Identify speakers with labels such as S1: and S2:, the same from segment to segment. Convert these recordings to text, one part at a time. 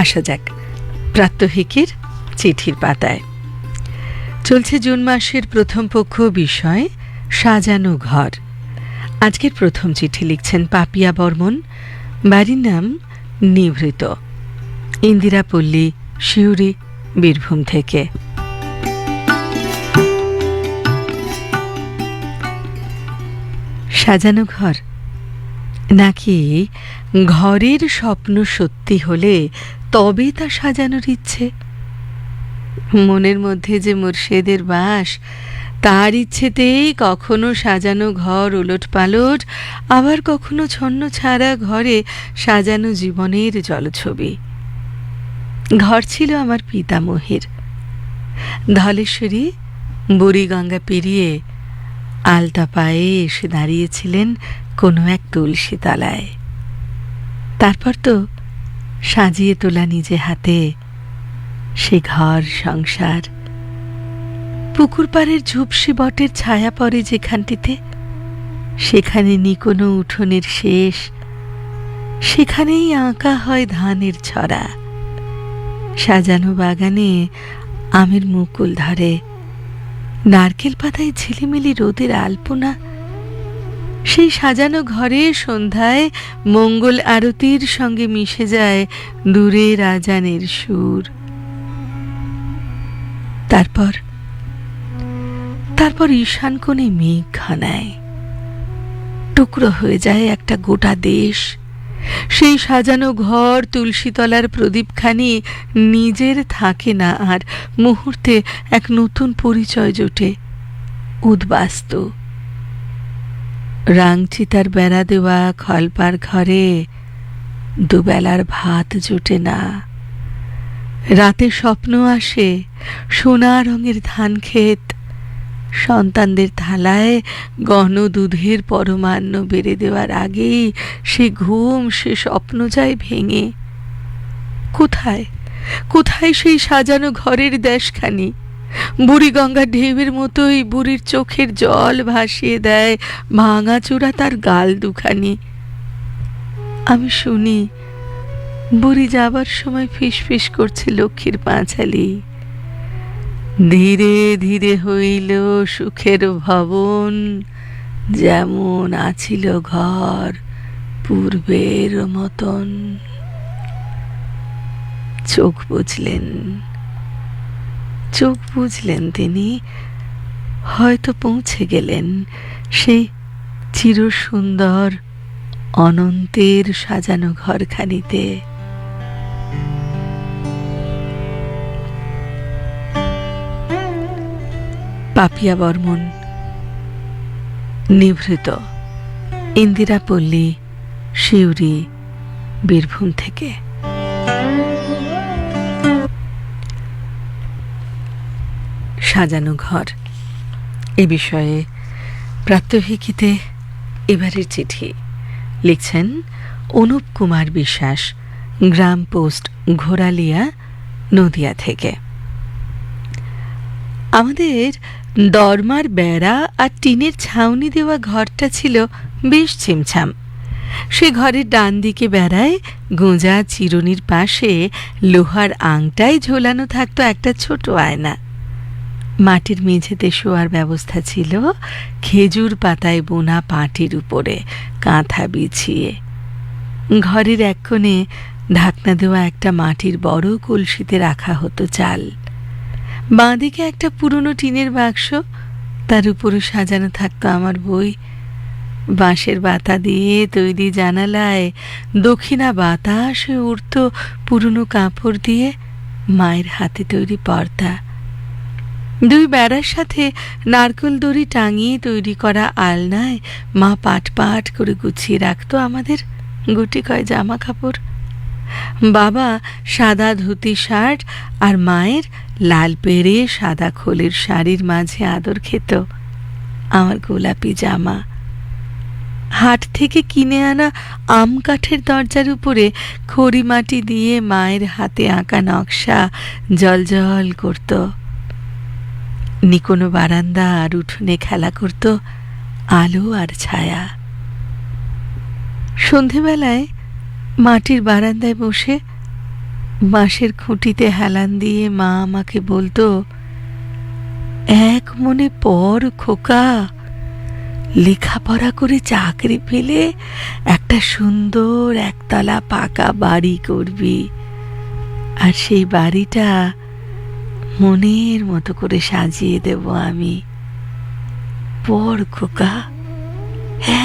S1: আসা যাক প্রাত্যহিকের চিঠির পাতায়। চলছে জুন মাসের প্রথম পক্ষ, বিষয় সাজানো ঘর। আজকের প্রথম চিঠি লিখছেন পাপিয়া বর্মন, বাড়ির নাম নিভৃত, ইন্দিরাপল্লী, শিউরি, বীরভূম থেকে। সাজানো ঘর নাকি ঘরের স্বপ্ন সত্যি হলে তবে তা সাজানোর ইচ্ছে? মনের মধ্যে যে মুর্শেদের বাস, তার ইচ্ছেতেই কখনো সাজানো ঘর ওলট পালট, আবার কখনো ছন্ন ছাড়া ঘরে সাজানো জীবনের জলছবি। ঘর ছিল আমার পিতামহের। ধলেশ্বরী বুড়িগঙ্গা পেরিয়ে আলতা পায়ে এসে দাঁড়িয়েছিলেন কোনো এক তুলসী তলায়। তারপর তো সাজিয়ে তোলা নিজে হাতে সে ঘর সংসার। পুকুর পাড়ের ঝুপসি বটের ছায়া পড়ে যেখানটিতে, সেখানে নি কোনো উঠোনের শেষ, সেখানেই আঁকা হয় ধানের ছড়া। সাজানো বাগানে আমের মুকুল ধরে, নারকেল পাতায় ঝিলিমিলি রোদের আলপনা। সেই সাজানো ঘরে সন্ধ্যায় মঙ্গল আরতির সঙ্গে মিশে যায় দূরের আজানের সুর। তারপর ঈশান কোণে মেঘ ঘনায়, টুকরো হয়ে যায় একটা গোটা দেশ। সেই সাজানো ঘর তুলসীতলার প্রদীপখানি নিজের থাকে না, আর মুহূর্তে এক নতুন পরিচয় জোটে, উদ্বাস্তু। রাংচিতার বেড়া দেওয়া খলপার ঘরে দুবেলার ভাত জোটে না। রাতে স্বপ্ন আসে সোনা রঙের ধান ক্ষেত, সন্তানদের থালায় গণ দুধের পরমান্ন বেড়ে দেওয়ার আগেই সে ঘুম, সে স্বপ্ন যায় ভেঙে। কোথায় কোথায় সেই সাজানো ঘরের দেশখানি? বুড়িগঙ্গা ঢেউয়ের মতোই বুড়ির চোখের জল ভাসিয়ে দেয় ভাঙাচোরা তার গাল দুখানি। আমি শুনি বুড়ি যাবার সময় ফিসফিস করছে লক্ষ্মীর পাঁচালি, ধীরে ধীরে হইল সুখের ভবন, যেমন আছিল ঘর পূর্বের মতন। চোখ বুঝলেন তিনি, হয়তো পৌঁছে গেলেন সেই চির সুন্দর অনন্তের সাজানো ঘরখানিতে। পাপিয়া বর্মন, নিভৃত, ইন্দিরাপল্লী, শিউরি, বীরভূম থেকে। সাজানো ঘর এ বিষয়ে প্রাত্যহিকীতে এবারের চিঠি লিখছেন অনুপ কুমার বিশ্বাস, গ্রাম পোস্ট, ঘোরালিয়া, নদিয়া থেকে। আমাদের দরমার বেড়া আর টিনের ছাউনি দেওয়া ঘরটা ছিল বেশ ছিমছাম। সে ঘরের ডান দিকে বেড়ায় গোঁজা চিরুনির পাশে লোহার আংটায় ঝোলানো থাকতো একটা ছোট আয়না। মাটির মেঝেতে শোয়ার ব্যবস্থা ছিল খেজুর পাতায় বোনা পাটির উপরে কাঁথা বিছিয়ে। ঘরের এক কোণে ঢাকনা দেওয়া একটা মাটির বড় কলসিতে রাখা হতো চাল। বাঁদিকে একটা পুরনো টিনের বাক্স, তার উপরে সাজানো থাকতো আমার বই। বাঁশের বাতা দিয়ে তৈরি জানালায় দক্ষিণা বাতাসে উড়ত পুরনো কাপড় দিয়ে মায়ের হাতে তৈরি পর্দা। দুই বেড়ার সাথে নারকেল দড়ি টাঙিয়ে তৈরি করা আলনায় মা পাট পাট করে গুছিয়ে রাখতো আমাদের গুটি কয় জামা কাপড়। বাবা সাদা ধুতি শার্ট আর মায়ের লাল পেড়ে সাদা খোলের শাড়ির মাঝে আদর খেত আমার গোলাপি জামা। হাট থেকে কিনে আনা আম কাঠের দরজার উপরে খড়ি মাটি দিয়ে মায়ের হাতে আঁকা নকশা জলজল করত। নিকোনো বারান্দা আর উঠোনে খেলা করত আলো আর ছায়া। সন্ধেবেলায় মাটির বারান্দায় বসে বাঁশের খুঁটিতে হেলান দিয়ে মা আমাকে বলতো, এক মনে পড় খোকা, লেখাপড়া করে চাকরি পেলে একটা সুন্দর একতলা পাকা বাড়ি করবি, আর সেই বাড়িটা মনের মতো করে সাজিয়ে দেব আমি। পড় খোকা,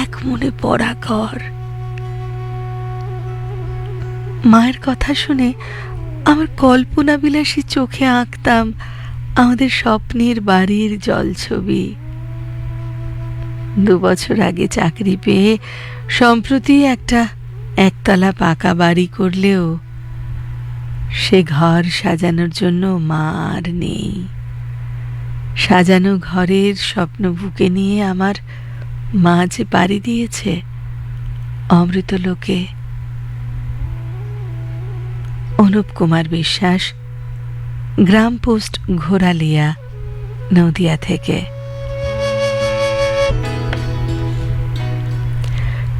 S1: এক মনে পড়া কর। মায়ের কথা শুনে আমার কল্পনা বিলাসী চোখে আঁকতাম আমাদের স্বপ্নের বাড়ির জলছবি। 2 বছর আগে চাকরি পেয়ে সম্প্রতি একটা একতলা পাকা বাড়ি করলেও সে ঘর সাজানোর জন্য মা আর নেই। সাজানো ঘরের স্বপ্ন বুকে নিয়ে আমার মা যে পাড়ি দিয়েছে অমৃতলোকে। অনুপ কুমার বিশ্বাস, গ্রাম পোস্ট, ঘোরালিয়া, নদিয়া থেকে।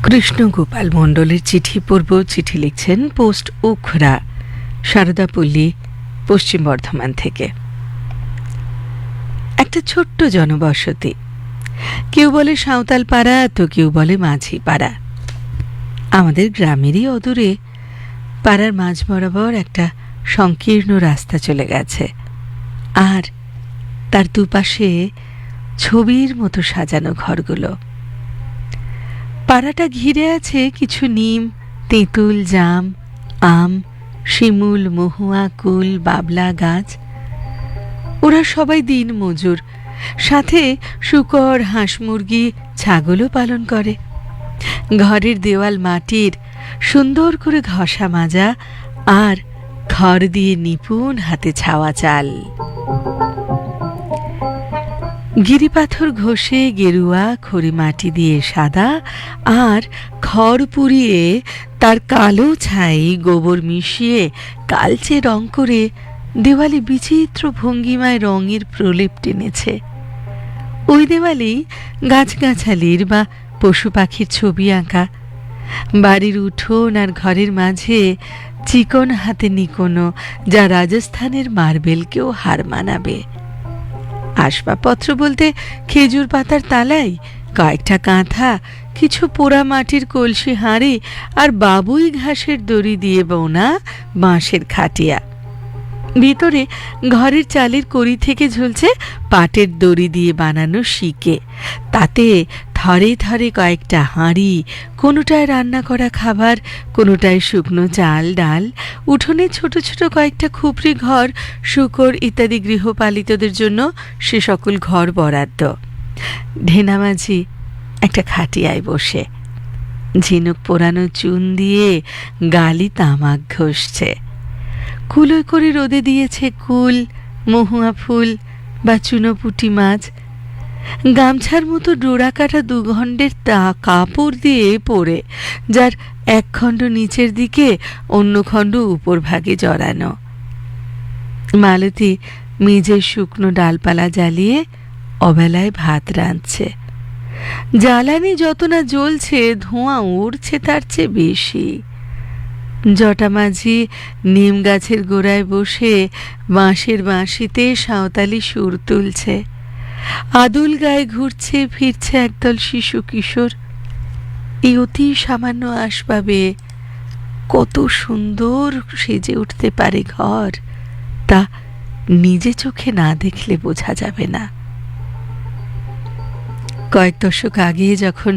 S1: কৃষ্ণগোপাল মণ্ডলের চিঠি পূর্ব। চিঠি লিখছেন পোস্ট উখরা, সারদাপল্লী, পশ্চিম বর্ধমান থেকে। একটা ছোট্ট জনবসতি, কেউ বলে সাঁওতাল পাড়া তো কেউ বলে মাঝি পাড়া। আমাদের গ্রামেরই অদূরে পাড়ার মাঝ বরাবর একটা সংকীর্ণ রাস্তা চলে গেছে, আর তার দুপাশে ছবির মতো সাজানো ঘরগুলো। পাড়াটা ঘিরে আছে কিছু নিম, তেঁতুল, জাম, আম, শিমুল, মহুয়া, কুল, বাবলা গাছ। ওরা সবাই দিন মজুর, সাথে শূকর, হাঁস, মুরগি, ছাগলও পালন করে। ঘরের দেওয়াল মাটির, সুন্দর করে ঘষা মাজা, আর খড় দিয়ে নিপুণ হাতে ছাওয়া চাল। গিরিপাথর ঘষে গেরুয়া, খড়ি মাটি দিয়ে সাদা, আর খড় পুড়িয়ে তার কালো ছাই গোবর মিশিয়ে কালচে রং করে দেওয়ালে বিচিত্র ভঙ্গিমায় রঙের প্রলেপ টেনেছে। ওই দেওয়ালেই গাছগাছালির বা পশু পাখির ছবি আঁকা। বাড়ির উঠোন আর ঘরের মাঝে চিকন হাতে নিকোনো, যা রাজস্থানের মার্বেলকেও হার মানাবে। আসবাবপত্র বলতে খেজুর পাতার তালাই, কয়েকটা কাঁথা, কিছু পোড়া মাটির কলসি হাঁড়ি, আর বাবুই ঘাসের দড়ি দিয়ে বোনা বাঁশের খাটিয়া। ভিতরে ঘরের চালের কড়ি থেকে ঝুলছে পাটের দড়ি দিয়ে বানানো শিকে। তাতে থরে থরে কয়েকটা হাঁড়ি, কোনোটায় রান্না করা খাবার, কোনোটায় শুকনো চাল ডাল। উঠোনে ছোট ছোট কয়েকটা খুপড়ি ঘর, শূকর ইত্যাদি গৃহপালিতদের জন্য সে সকল ঘর বরাদ্দ। ঢেনামাঝি একটা খাটিয়ায় বসে ঝিনুক পোড়ানো চুন দিয়ে গালি তামাক ঘষছে। কুলোয় করে রোদে দিয়েছে কুল, মহুয়া ফুল বা চুনোপুটি মাছ। গামছার মতো ডোরা কাটা 2 খণ্ডের কাপড় দিয়ে পরে, যার এক খণ্ড নিচের দিকে, অন্য খণ্ড উপর ভাগে জড়ানো। মালতী মেঝের শুকনো ডালপালা জ্বালিয়ে অবেলায় ভাত রাঁধছে। জ্বালানি যত না জ্বলছে, ধোঁয়া উড়ছে তার চেয়ে বেশি। জটামাঝি নিম গাছের গোড়ায় বসে বাঁশের বাঁশিতে সাঁওতালি সুর তুলছে। আদুল গায়ে ঘুরছে ফিরছে একদল শিশু কিশোর। এই অতি সামান্য আসবাবে কত সুন্দর সেজে উঠতে পারে ঘর, তা নিজে চোখে না দেখলে বোঝা যাবে না। কয়েক দশক আগে যখন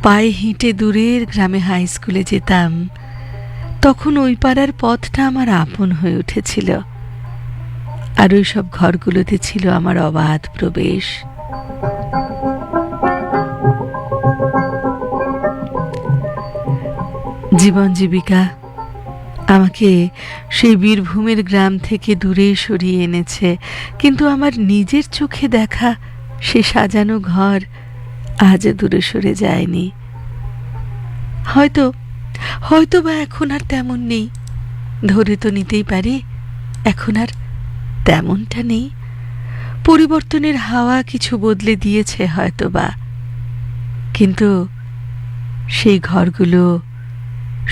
S1: পায়ে হেঁটে দূরের গ্রামে হাই স্কুলে যেতাম, তখন ওই পাড়ার পথটা আমার আপন হয়ে উঠেছিল, আর ওই সব ঘরগুলোতে ছিল আমার অবাধ প্রবেশ। জীবন জীবিকা আমাকে সেই বীরভূমের গ্রাম থেকে দূরে সরিয়ে এনেছে, কিন্তু আমার নিজের চোখে দেখা সে সাজানো ঘর আজও দূরে সরে যায়নি। হয়তো বা এখন আর তেমন নেই, ধরে তো নিতেই পারি এখন আর তেমনটা নেই। পরিবর্তনের হাওয়া কিছু বদলে দিয়েছে হয়তো বা, কিন্তু সেই ঘরগুলো,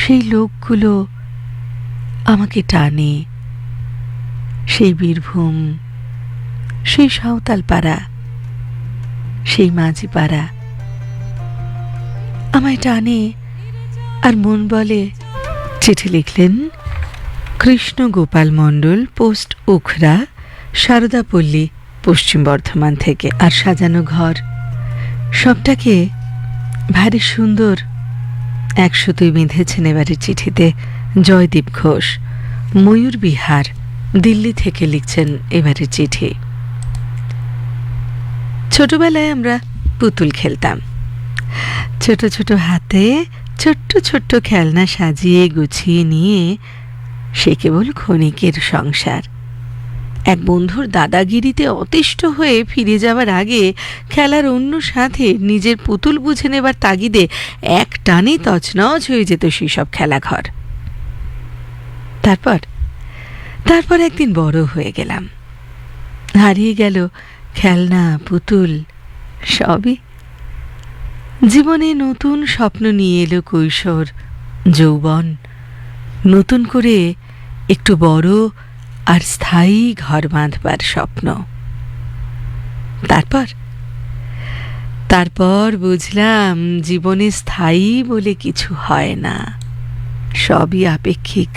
S1: সেই লোকগুলো আমাকে টানে, সেই বীরভূম, সেই সাঁওতাল পাড়া, সেই মাঝি পাড়া আমায় টানে, আর মন বলে। চিঠি লিখলেন কৃষ্ণ গোপাল মণ্ডল, পোস্ট উখরা, সারদাপল্লী, পশ্চিম বর্ধমান থেকে। আর সাজানো ঘর সবটাকে ভারী সুন্দর একসাথে বেঁধেছেন এবারের চিঠিতে জয়দীপ ঘোষ, ময়ূর বিহার, দিল্লি থেকে লিখছেন এবারের চিঠি। ছোটবেলায় আমরা পুতুল খেলতাম, ছোট ছোট হাতে ছোট্ট ছোট্ট খেলনা সাজিয়ে গুছিয়ে নিয়ে। সে কেবল ক্ষণিকের সংসার। এক বন্ধুর দাদাগিরিতে অতিষ্ঠ হয়ে ফিরে যাওয়ার আগে খেলার অন্য সাথে নিজের পুতুল বুঝে নেবার তাগিদে এক টানে তছনছ হয়ে যেত সেসব খেলাঘর। তারপর একদিন বড় হয়ে গেলাম, হারিয়ে গেল খেলনা, পুতুল, সবই। জীবনে নতুন স্বপ্ন নিয়ে এলো কৈশোর, যৌবন, নতুন করে একটু বড় আর স্থায়ী ঘর বাঁধবার স্বপ্ন। তারপর বুঝলাম জীবনে স্থায়ী বলে কিছু হয় না, সবই আপেক্ষিক।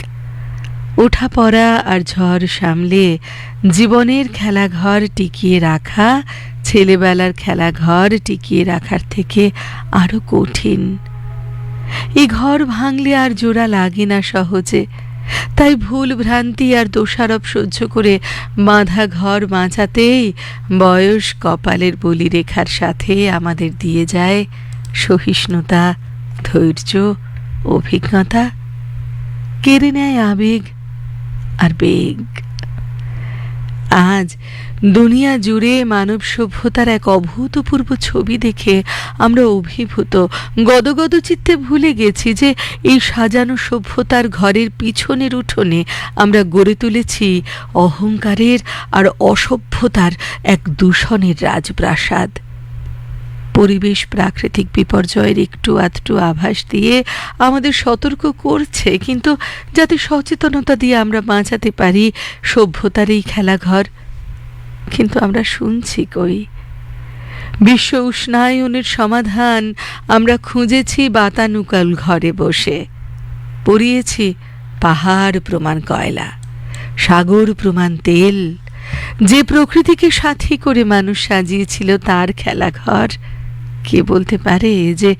S1: ওঠা পড়া আর ঝড় সামলে জীবনের খেলাঘর টিকিয়ে রাখা ছেলেবেলার খেলাঘর টিকিয়ে রাখার থেকে আরো কঠিন। এই ঘর ভাঙলে আর জোড়া লাগে না সহজে, তাই ভুল ভ্রান্তি আর দোষারোপ সহ্য করে বাঁধা ঘর বাঁচাতেই বয়স কপালের বলিরেখার সাথে আমাদের দিয়ে যায় সহিষ্ণুতা, ধৈর্য, অভিজ্ঞতা, কেড়ে নেয় আবেগ আর বেগ। আজ দুনিয়া জুড়ে মানব সভ্যতার এক অভূতপূর্ব ছবি দেখে আমরা অভিভূত, গদগদ চিত্তে ভুলে গেছি যে এই সাজানো সভ্যতার ঘরের পিছনের উঠোনে আমরা গড়ে তুলেছি অহংকারের আর অসভ্যতার এক দূষণের রাজপ্রাসাদ। পরিবেশ প্রাকৃতিক বিপর্যয়ের একটু আধটু আভাস দিয়ে আমাদের সতর্ক করছে, কিন্তু যাতে সচেতনতা দিয়ে আমরা বাঁচাতে পারি সভ্যতার এই খেলাঘর। কিন্তু আমরা শুনছি কই? বিশ্ব উষ্ণায়নের সমাধান আমরা খুঁজেছি বাতানুকাল ঘরে বসে, পড়িয়েছি পাহাড় প্রমাণ কয়লা, সাগর প্রমাণ তেল। যে প্রকৃতিকে সাথী করে মানুষ সাজিয়েছিল তার খেলাঘর, কে বলতে পারে যে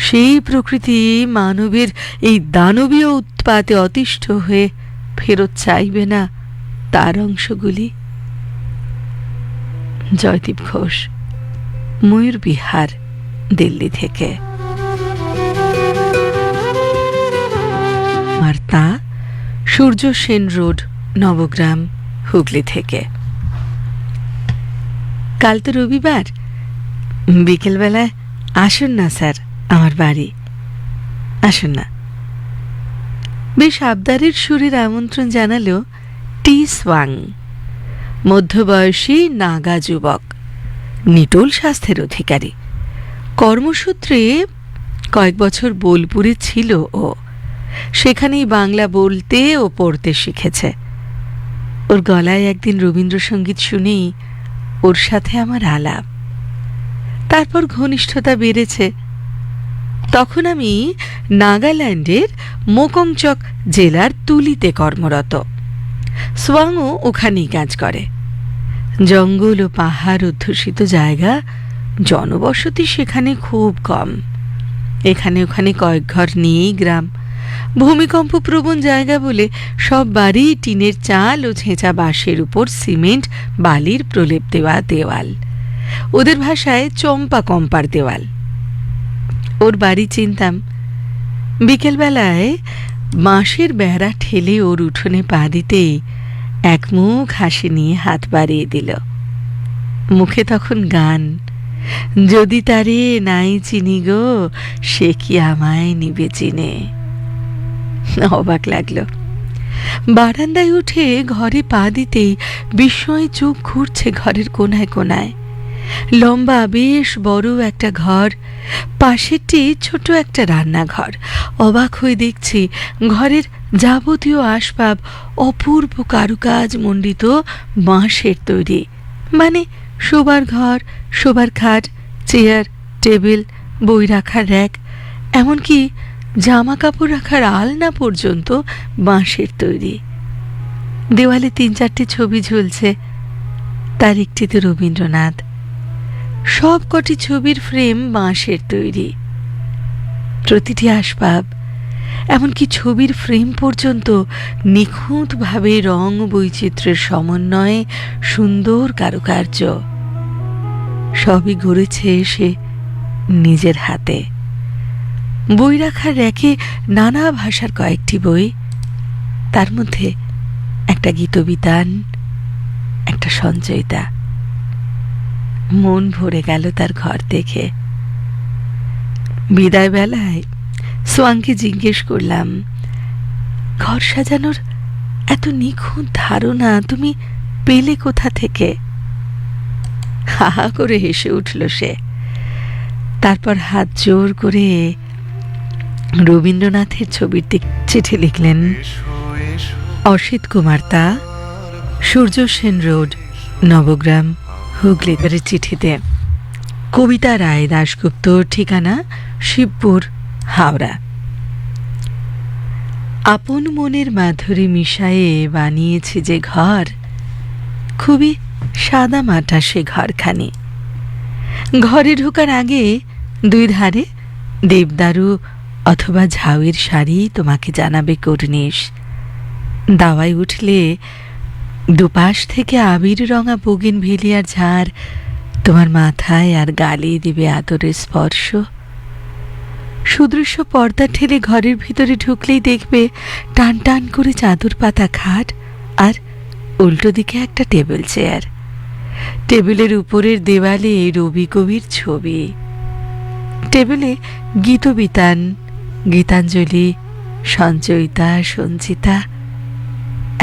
S1: সেই প্রকৃতি মানবের এই দানবীয় উৎপাতে অতিষ্ঠ হয়ে ফেরত চাইবে না তার অংশগুলি? জয়দীপ ঘোষ, ময়ূর বিহার, দিল্লি থেকে। আর তা সূর্য সেন রোড, নবগ্রাম, হুগলি থেকে। কাল তো রবিবার, বিকেলবেলায় আসুন না স্যার আমার বাড়ি, আসুন না। বেশ আবদারের সুরের আমন্ত্রণ জানালো টি সোয়াং, মধ্যবয়সী নাগা যুবক, নিটোল স্বাস্থ্যের অধিকারী। কর্মসূত্রে কয়েক বছর বোলপুরে ছিল ও, সেখানেই বাংলা বলতে ও পড়তে শিখেছে। ওর গলায় একদিন রবীন্দ্রসঙ্গীত শুনেই ওর সাথে আমার আলাপ, তারপর ঘনিষ্ঠতা বেড়েছে। তখন আমি নাগাল্যান্ডের মোকংচক জেলার তুলিতে কর্মরত। সোয়াংও ওখানেই কাজ করে। জঙ্গল ও পাহাড় অধ্যুষিত জায়গা, জনবসতি সেখানে খুব কম। এখানে ওখানে কয়েক ঘর নিয়েই গ্রাম। ভূমিকম্প প্রবণ জায়গা বলে সব বাড়ি টিনের চাল ও ছেঁচা বাঁশের উপর সিমেন্ট বালির প্রলেপ দেওয়া দেওয়াল, ওদের ভাষায় চম্পা কম্পার দেওয়াল। ওর বাড়ি চিনতাম। বিকেলবেলায় বাঁশের বেড়া ঠেলে ওর উঠোনে পা দিতেই এক মুখ হাসি নিয়ে হাত বাড়িয়ে দিল। মুখে তখন গান, যদি তারে নাই চিনি গো সে কি আমায় নিবে চিনে। অবাক লাগলো। বারান্দায় উঠে ঘরে পা দিতেই বিস্ময়ে চোখ ঘুরছে ঘরের কোনায় কোনায়। লম্বা বেশ বড় একটা ঘর, পাশেরটি ছোট একটা রান্নাঘর। অবাক হয়ে দেখছি ঘরের যাবতীয় আসবাব অপূর্ব কারুকাজ মণ্ডিত বাঁশের তৈরি। মানে শোবার ঘর, শোবার খাট, চেয়ার, টেবিল, বই রাখার র্যাক, এমনকি জামা কাপড় রাখার আলনা পর্যন্ত বাঁশের তৈরি। দেওয়ালে 3-4টি ছবি ঝুলছে, তার একটিতে রবীন্দ্রনাথ। সব কটি ছবির ফ্রেম বাঁশের তৈরি। প্রতিটি আসবাব, এমনকি ছবির ফ্রেম পর্যন্ত নিখুঁতভাবে রং বৈচিত্র্যের সমন্বয়ে সুন্দর কারুকার্য। সবই গড়েছে সে নিজের হাতে। বই রাখার র্যাকে নানা ভাষার কয়েকটি বই, তার মধ্যে একটা গীতবিতান, একটা সঞ্চয়িতা। মন ভরে গেল তার ঘর দেখে। বিদায় বেলায় সোয়াংকে জিজ্ঞেস করলাম, ঘর সাজানোর এত নিখুঁত ধারণা তুমি পেলে কোথা থেকে? হা হা করে হেসে উঠল সে। তারপর হাত জোর করে রবীন্দ্রনাথের ছবির দিক চিঠি লিখলেন। অসিত কুমার তা, সূর্য সেন রোড, নবগ্রাম, হুগলি। চিঠিতে কবিতা রায় দাশগুপ্ত, ঠিকানা শিবপুর, হাওড়া। আপন মনের মাধুরী মিশায়ে বানিয়েছি যে ঘর, খুবই সাদা মাটা সে ঘরখানি। ঘরে ঢোকার আগে 2 ধারে দেবদারু অথবা ঝাউয়ের শাড়ি তোমাকে জানাবে কর্নিশ। দাওয়ায় উঠলে দুপাশ থেকে আবির রঙা বোগেনভেলিয়ার ঝাড় তোমার মাথায় আর গালে দিবে আদরের স্পর্শ। সুদৃশ্য পর্দা ঠেলে ঘরের ভিতরে ঢুকলেই দেখবে টান টান করে চাদর পাতা খাট, আর উল্টো দিকে একটা টেবিল চেয়ার। টেবিলের উপরের দেওয়ালে রবি কবির ছবি। টেবিলে গীতবিতান, গীতাঞ্জলি, সঞ্চয়িতা, সঞ্চিতা,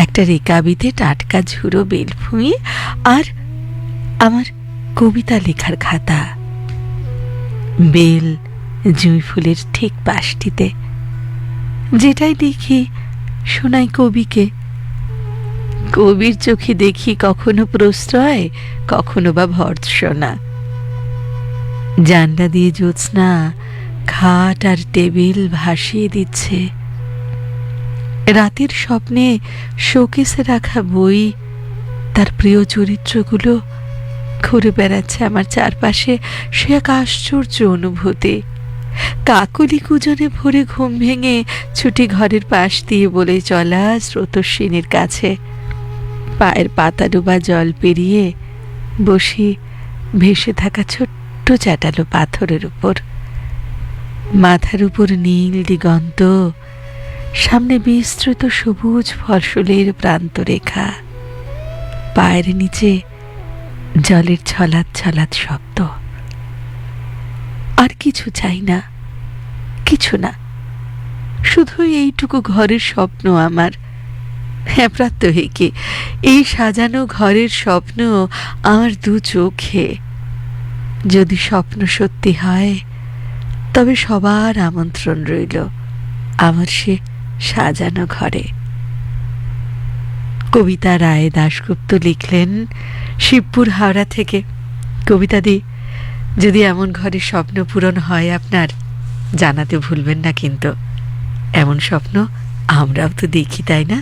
S1: একটা রেকাবিতে টাটকা ঝুড়ো বেলফুঁই, আর আমার কবিতা লেখার খাতা। বেল জুঁই ফুলের ঠিক পাশটিতে। যেটাই দেখি শোনাই কবিকে। কবির চোখে দেখি কখনো প্রশ্রয়, কখনো বা ভর্ৎসনা। জানলা দিয়ে জ্যোৎস্না খাট আর টেবিল ভাসিয়ে দিচ্ছে। রাতের স্বপ্নে শোকেসে রাখা বই, তার প্রিয় চরিত্রগুলো ঘুরে বেড়াচ্ছে আমার চারপাশে। সে এক আশ্চর্য অনুভূতি। কাকলি কুজনে ভোরে ঘুম ভেঙে ছুটি ঘরের পাশ দিয়ে বলে চলা স্রোতস্বিনীর কাছে। পায়ের পাতা ডোবা জল পেরিয়ে বসি ভেসে থাকা ছোট্ট চ্যাটালো পাথরের উপর। মাথার উপর নীল দিগন্ত, সামনে বিস্তৃত সবুজ ফসলের প্রান্তরেখা, পায়ের নিচে জলের ছলাৎ ছলাৎ শব্দ। আর কিছু চাই না, কিছু না, শুধু এইটুকু ঘরের স্বপ্ন আমার। হ্যাঁ প্রাত্যহিকে এই সাজানো ঘরের স্বপ্ন আমার 2 চোখে। যদি স্বপ্ন সত্যি হয় তবে সবার আমন্ত্রণ রইল আমার সে সাজানো ঘরে। কবিতা রায় দাশগুপ্ত লিখলেন, শিবপুর, হাওড়া থেকে। কবিতাদি, যদি এমন ঘরের স্বপ্ন পূরণ হয় আপনার, জানাতে ভুলবেন না কিন্তু। এমন স্বপ্ন আমরাও তো দেখি, তাই না?